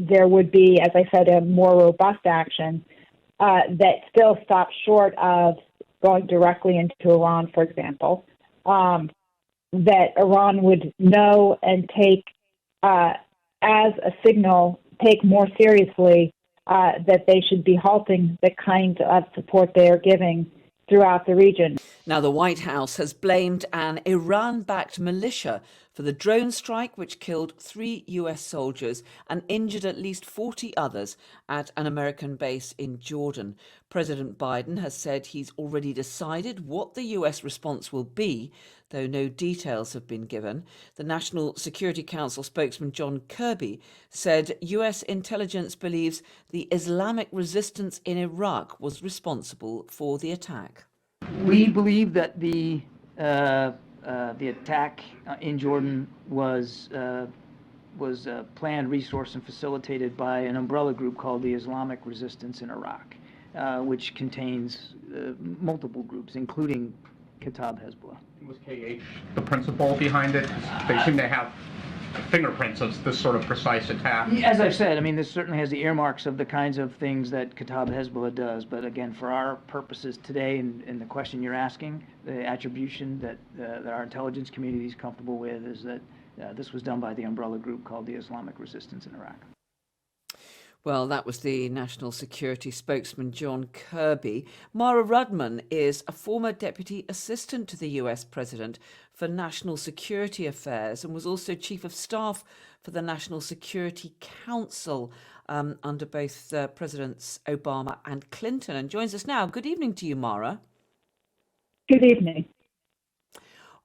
there would be, as I said, a more robust action that still stops short of going directly into Iran, for example, that Iran would know and take as a signal, take more seriously that they should be halting the kind of support they are giving throughout the region. Now, the White House has blamed an Iran-backed militia for the drone strike which killed 3 US soldiers and injured at least 40 others at an American base in Jordan. President Biden has said he's already decided what the US response will be, though no details have been given. The National Security Council spokesman John Kirby said US intelligence believes the Islamic resistance in Iraq was responsible for the attack. We believe that the attack in Jordan was planned, resourced, and facilitated by an umbrella group called the Islamic Resistance in Iraq, which contains multiple groups, including Kataib Hezbollah. Was KH the principal behind it? They seem to have fingerprints of this sort of precise attack. As I've said, I mean, this certainly has the earmarks of the kinds of things that Kataib Hezbollah does. But again, for our purposes today, and the question you're asking, the attribution that our intelligence community is comfortable with is that this was done by the umbrella group called the Islamic Resistance in Iraq. Well, that was the National Security spokesman, John Kirby. Mara Rodman is a former Deputy Assistant to the US President for National Security Affairs and was also Chief of Staff for the National Security Council under both Presidents Obama and Clinton, and joins us now. Good evening to you, Mara. Good evening.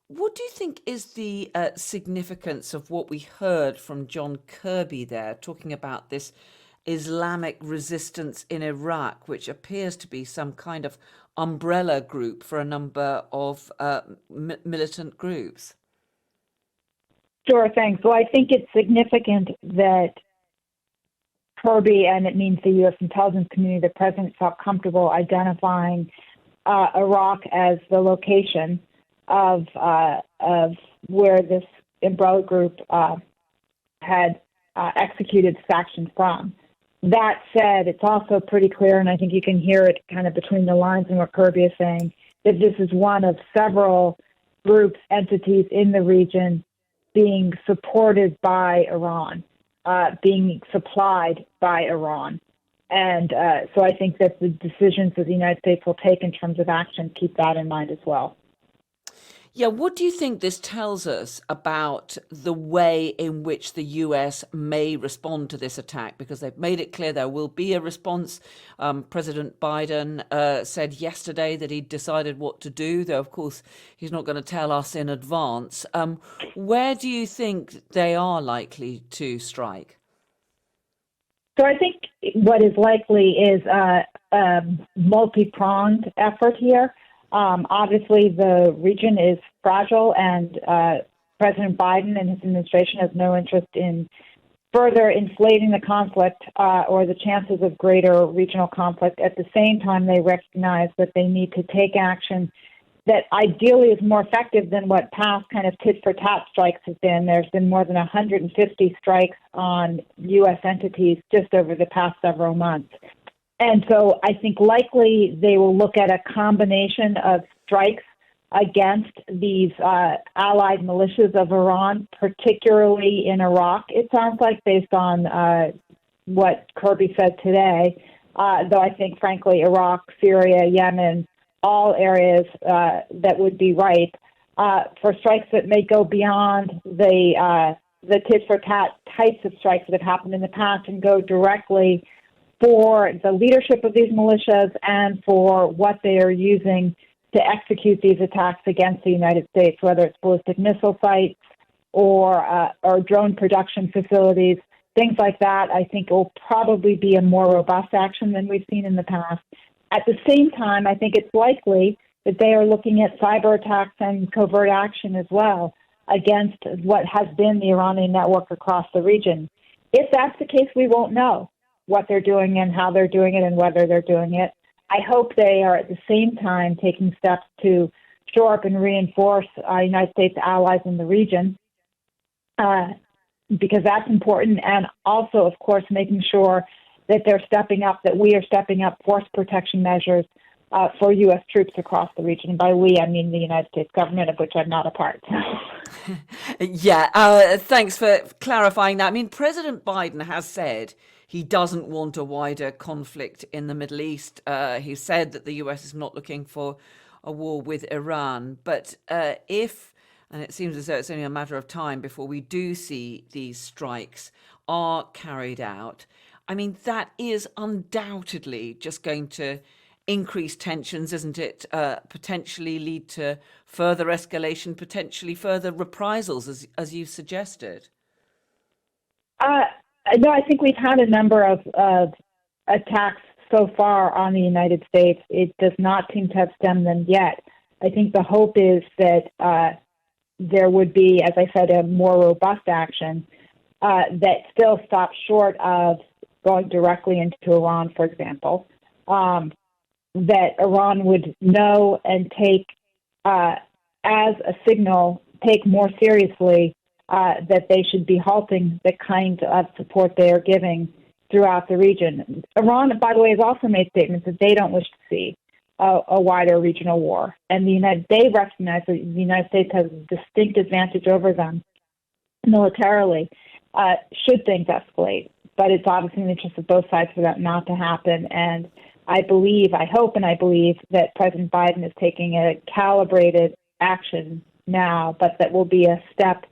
What do you think is the significance of what we heard from John Kirby there, talking about this Islamic resistance in Iraq, which appears to be some kind of umbrella group for a number of militant groups? Sure, thanks. Well, I think it's significant that Kirby, and it means the U.S. intelligence community, the president felt comfortable identifying Iraq as the location of where this umbrella group had executed its action from. That said, it's also pretty clear, and I think you can hear it kind of between the lines in what Kirby is saying, that this is one of several groups, entities in the region being supported by Iran, being supplied by Iran. And so I think that the decisions that the United States will take in terms of action keep that in mind as well. Yeah, what do you think this tells us about the way in which the US may respond to this attack? Because they've made it clear there will be a response. President Biden said yesterday that he'd decided what to do, though, of course, he's not going to tell us in advance. Where do you think they are likely to strike? So I think what is likely is a multi-pronged effort here. Obviously, the region is fragile, and President Biden and his administration has no interest in further inflating the conflict or the chances of greater regional conflict. At the same time, they recognize that they need to take action that ideally is more effective than what past kind of tit-for-tat strikes have been. There's been more than 150 strikes on U.S. entities just over the past several months. And so I think likely they will look at a combination of strikes against these allied militias of Iran, particularly in Iraq, it sounds like, based on what Kirby said today, though I think, frankly, Iraq, Syria, Yemen, all areas that would be ripe for strikes that may go beyond the tit-for-tat types of strikes that have happened in the past and go directly for the leadership of these militias and for what they are using to execute these attacks against the United States, whether it's ballistic missile sites or drone production facilities, things like that. I think it will probably be a more robust action than we've seen in the past. At the same time, I think it's likely that they are looking at cyber attacks and covert action as well against what has been the Iranian network across the region. If that's the case, we won't know what they're doing and how they're doing it and whether they're doing it. I hope they are at the same time taking steps to shore up and reinforce United States allies in the region. because that's important, and also, of course, making sure that they're stepping up, that we are stepping up force protection measures for U.S. troops across the region. And by we, I mean the United States government, of which I'm not a part. Yeah, thanks for clarifying that. I mean, President Biden has said he doesn't want a wider conflict in the Middle East. He said that the US is not looking for a war with Iran. But if, and it seems as though it's only a matter of time before we do see these strikes are carried out, I mean, that is undoubtedly just going to increase tensions, isn't it? Potentially lead to further escalation, potentially further reprisals, as you've suggested. No, I think we've had a number of attacks so far on the United States. It does not seem to have stemmed them yet. I think the hope is that there would be, as I said, a more robust action that still stops short of going directly into Iran, for example. That Iran would know and take as a signal, take more seriously that they should be halting the kind of support they are giving throughout the region. Iran, by the way, has also made statements that they don't wish to see a wider regional war. And they recognize that the United States has a distinct advantage over them militarily, should things escalate. But it's obviously in the interest of both sides for that not to happen. And I hope and I believe that President Biden is taking a calibrated action now, but that will be a step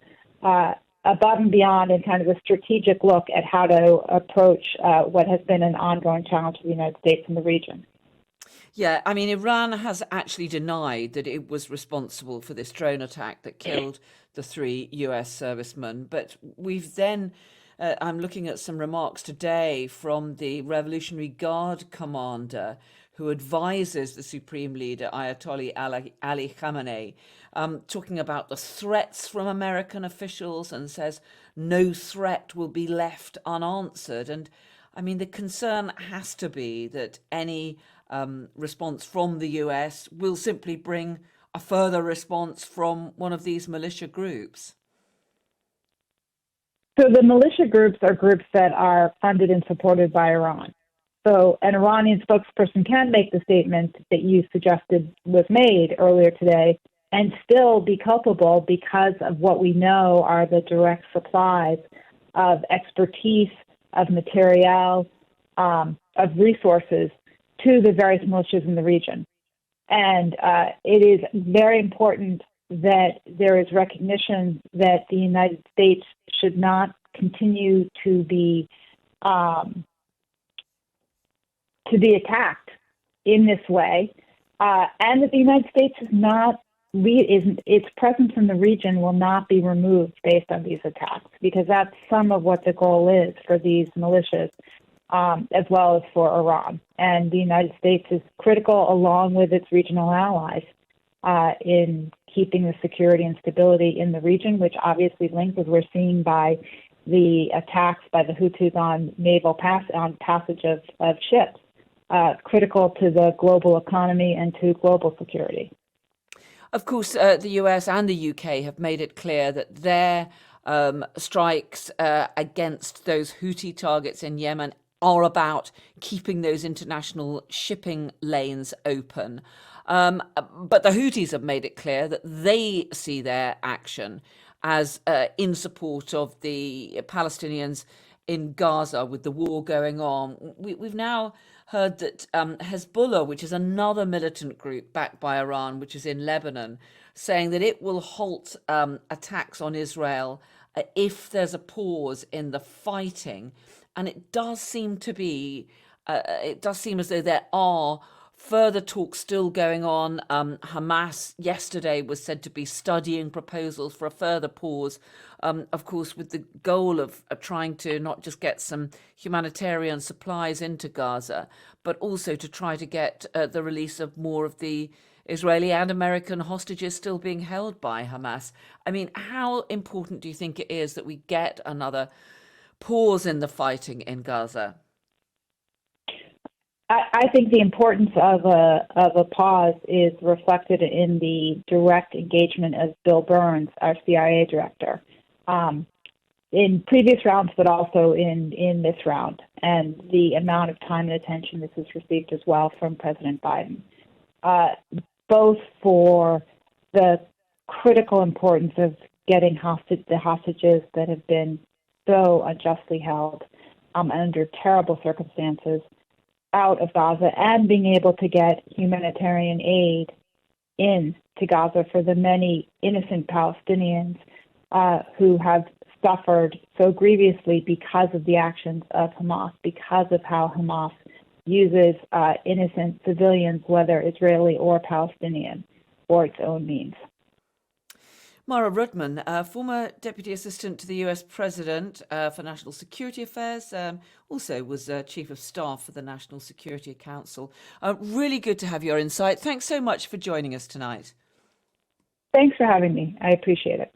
above and beyond and kind of a strategic look at how to approach what has been an ongoing challenge for the United States in the region. Yeah, I mean, Iran has actually denied that it was responsible for this drone attack that killed the 3 US servicemen. But we've then, I'm looking at some remarks today from the Revolutionary Guard commander who advises the Supreme Leader, Ayatollah Ali Khamenei, talking about the threats from American officials and says no threat will be left unanswered. And I mean, the concern has to be that any response from the US will simply bring a further response from one of these militia groups. So the militia groups are groups that are funded and supported by Iran. So an Iranian spokesperson can make the statement that you suggested was made earlier today and still be culpable because of what we know are the direct supplies of expertise, of material, of resources to the various militias in the region. And it is very important that there is recognition that the United States should not continue to be attacked in this way, and that the United States its presence in the region will not be removed based on these attacks, because that's some of what the goal is for these militias, as well as for Iran. And the United States is critical, along with its regional allies, in keeping the security and stability in the region, which obviously links, as we're seeing by the attacks by the Houthis on passage of ships, critical to the global economy and to global security. Of course, the US and the UK have made it clear that their strikes against those Houthi targets in Yemen are about keeping those international shipping lanes open. But the Houthis have made it clear that they see their action as in support of the Palestinians in Gaza with the war going on. We've now heard that Hezbollah, which is another militant group backed by Iran, which is in Lebanon, saying that it will halt attacks on Israel if there's a pause in the fighting. And it does seem as though there are further talks still going on. Hamas yesterday was said to be studying proposals for a further pause, of course, with the goal of trying to not just get some humanitarian supplies into Gaza, but also to try to get the release of more of the Israeli and American hostages still being held by Hamas. I mean, how important do you think it is that we get another pause in the fighting in Gaza? I think the importance of a pause is reflected in the direct engagement of Bill Burns, our CIA director. in previous rounds, but also in this round, and the amount of time and attention this has received as well from President Biden, both for the critical importance of getting the hostages that have been so unjustly held under terrible circumstances out of Gaza, and being able to get humanitarian aid into Gaza for the many innocent Palestinians who have suffered so grievously because of the actions of Hamas, because of how Hamas uses innocent civilians, whether Israeli or Palestinian, for its own means. Mara Rodman, former Deputy Assistant to the US President for National Security Affairs, also was Chief of Staff for the National Security Council. Really good to have your insight. Thanks so much for joining us tonight. Thanks for having me. I appreciate it.